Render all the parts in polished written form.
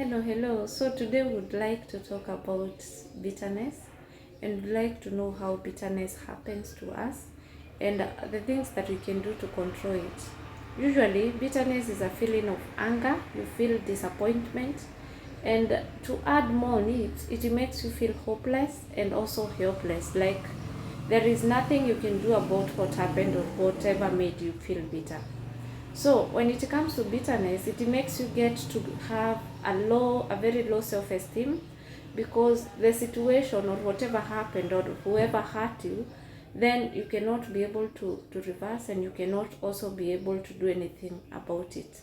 Hello. So today we would like to talk about bitterness and would like to know how bitterness happens to us and the things that we can do to control it. Usually, bitterness is a feeling of anger, you feel disappointment, and to add more on it makes you feel hopeless and also helpless. Like there is nothing you can do about what happened or whatever made you feel bitter. So when it comes to bitterness, it makes you get to have a very low self-esteem, because the situation or whatever happened or whoever hurt you, then you cannot be able to reverse, and you cannot also be able to do anything about it.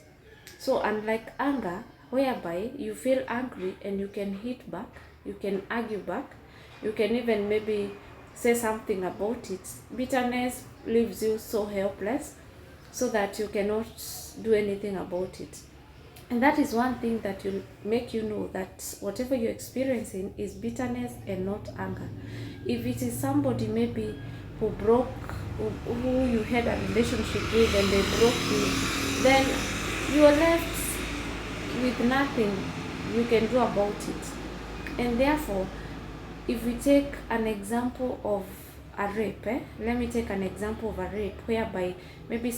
So unlike anger, whereby you feel angry and you can hit back, you can argue back, you can even maybe say something about it, bitterness leaves you so helpless so that you cannot do anything about it. And that is one thing that will make you know that whatever you're experiencing is bitterness and not anger. If it is somebody maybe who broke, who you had a relationship with and they broke you, then you are left with nothing you can do about it. And therefore, if we take an example of a rape, let me take an example of a rape whereby maybe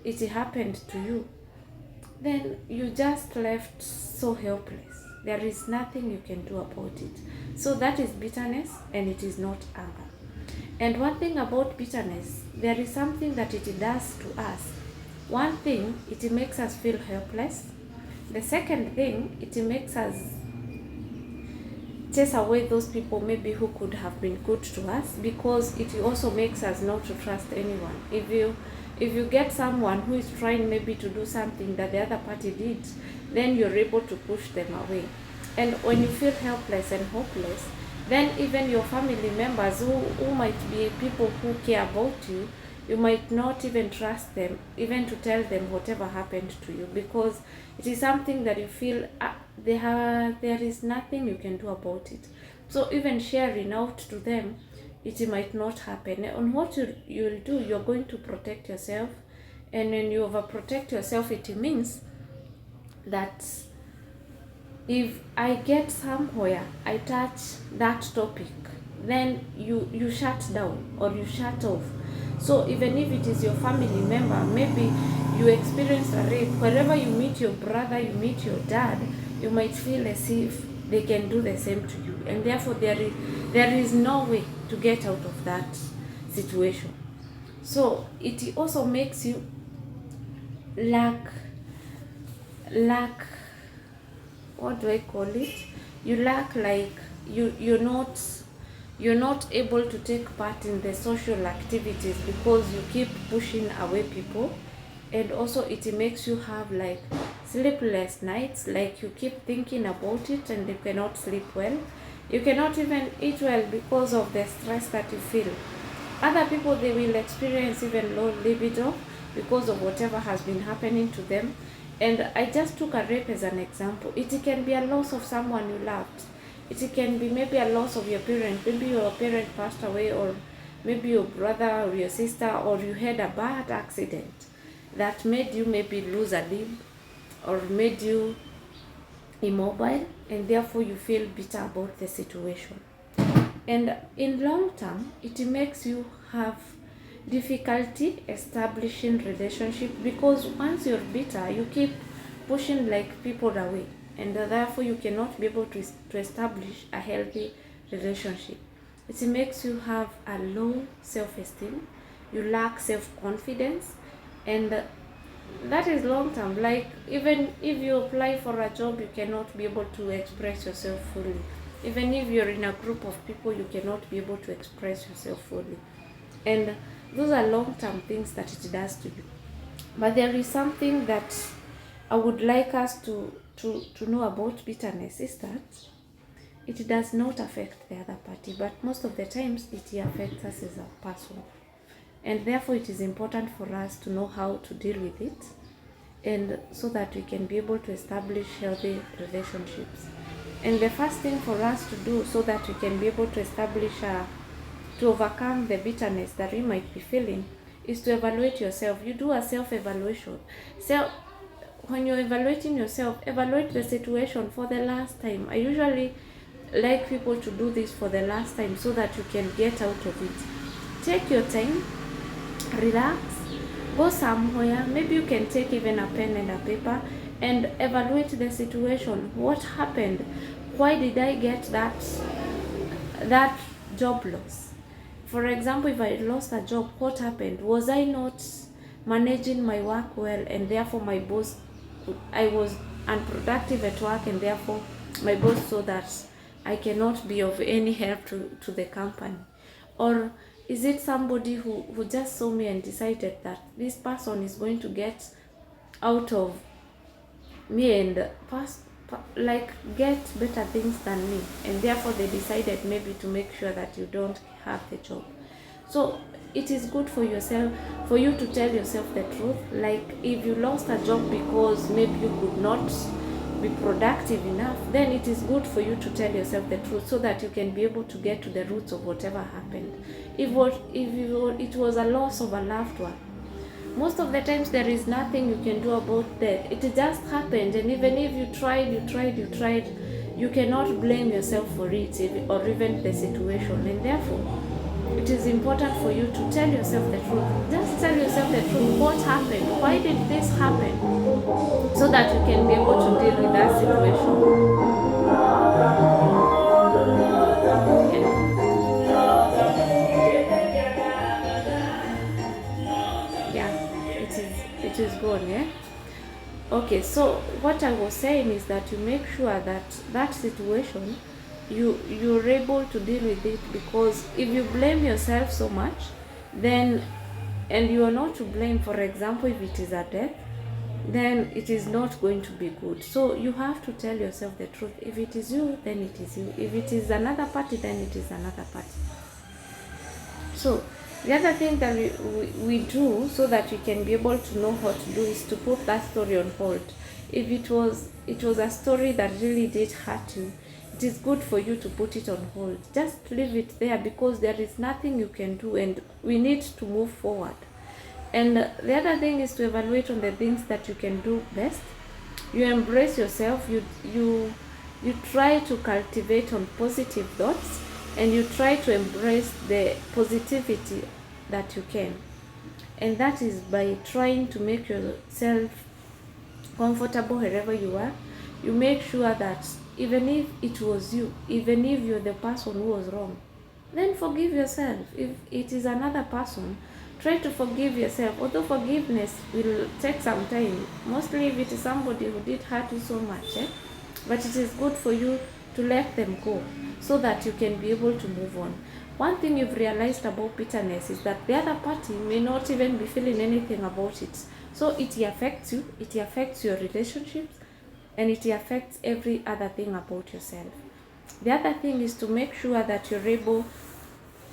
it happened to you, then you just left so helpless. There is nothing you can do about it. So that is bitterness, and it is not anger. And one thing about bitterness, there is something that it does to us. One thing, it makes us feel helpless. The second thing, it makes us chase away those people maybe who could have been good to us, because it also makes us not to trust anyone. If you get someone who is trying maybe to do something that the other party did, then you're able to push them away. And when you feel helpless and hopeless, then even your family members who might be people who care about you, you might not even trust them, even to tell them whatever happened to you, because it is something that you feel there is nothing you can do about it. So even sharing out to them, it might not happen. And what you'll do, you're going to protect yourself. And when you overprotect yourself, it means that if I get somewhere, I touch that topic, then you shut down or you shut off. So even if it is your family member, maybe you experience a rape, wherever you meet your brother, you meet your dad, you might feel as if they can do the same to you, and therefore there is no way to get out of that situation. So it also makes you lack what do I call it? You lack, like you're not able to take part in the social activities because you keep pushing away people. And also it makes you have like sleepless nights, like you keep thinking about it and you cannot sleep well. You cannot even eat well because of the stress that you feel. Other people, they will experience even low libido because of whatever has been happening to them. And I just took a rape as an example. It can be a loss of someone you loved. It can be maybe a loss of your parent. Maybe your parent passed away, or maybe your brother or your sister, or you had a bad accident that made you maybe lose a limb or made you immobile, and therefore you feel bitter about the situation. And in long term, it makes you have difficulty establishing relationship, because once you're bitter, you keep pushing like people away, and therefore you cannot be able to establish a healthy relationship. It makes you have a low self-esteem, you lack self-confidence, and that is long term. Like even if you apply for a job, you cannot be able to express yourself fully. Even if you're in a group of people, you cannot be able to express yourself fully. And those are long-term things that it does to you. But there is something that I would like us to know about bitterness, is that it does not affect the other party, but most of the times it affects us as a person. And therefore it is important for us to know how to deal with it, and so that we can be able to establish healthy relationships. And the first thing for us to do, so that we can be able to establish to overcome the bitterness that we might be feeling, is to evaluate yourself. You do a self-evaluation. when you're evaluating yourself, evaluate the situation for the last time. I usually like people to do this for the last time so that you can get out of it. Take your time, relax, go somewhere. Maybe you can take even a pen and a paper and evaluate the situation. What happened? Why did I get that job loss? For example, if I lost a job, what happened? Was I not managing my work well, and therefore I was unproductive at work, and therefore my boss saw that I cannot be of any help to the company? Or is it somebody who just saw me and decided that this person is going to get out of me and get better things than me, and therefore they decided maybe to make sure that you don't have the job? So it is good for you to tell yourself the truth. Like, if you lost a job because maybe you could not be productive enough, then it is good for you to tell yourself the truth so that you can be able to get to the roots of whatever happened. If it was a loss of a loved one, most of the times there is nothing you can do about that. It just happened, and even if you tried, you cannot blame yourself for it, or even the situation. And therefore, it is important for you to tell yourself the truth. Just tell yourself the truth. What happened? Why did this happen? So that you can be able to deal with that situation. It is gone, yeah? Okay, so what I was saying is that you make sure that situation, you're able to deal with it, because if you blame yourself so much, then, and you are not to blame, for example, if it is a death, then it is not going to be good. So you have to tell yourself the truth. If it is you, then it is you. If it is another party, then it is another party. So the other thing that we do so that we can be able to know what to do is to put that story on hold. If it was a story that really did hurt you, it is good for you to put it on hold. Just leave it there, because there is nothing you can do, and we need to move forward. And the other thing is to evaluate on the things that you can do best. You embrace yourself. You try to cultivate on positive thoughts, and you try to embrace the positivity that you can. And that is by trying to make yourself comfortable wherever you are. You make sure that even if it was you, even if you're the person who was wrong, then forgive yourself. If it is another person, try to forgive yourself. Although forgiveness will take some time, mostly if it is somebody who did hurt you so much, but it is good for you to let them go so that you can be able to move on. One thing you've realized about bitterness is that the other party may not even be feeling anything about it. So it affects you, it affects your relationships, and it affects every other thing about yourself. The other thing is to make sure that you're able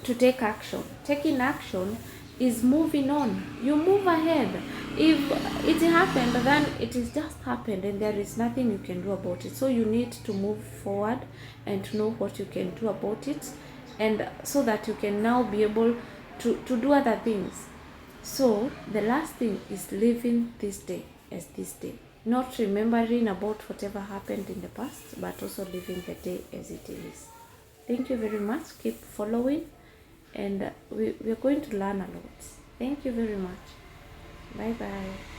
to take action. Taking action is moving on. You move ahead. If it happened, then it is just happened, and there is nothing you can do about it. So you need to move forward and to know what you can do about it, and so that you can now be able to do other things. So the last thing is living this day as this day, not remembering about whatever happened in the past, but also living the day as it is. Thank you very much. Keep following, and we're going to learn a lot. Thank you very much. Bye bye.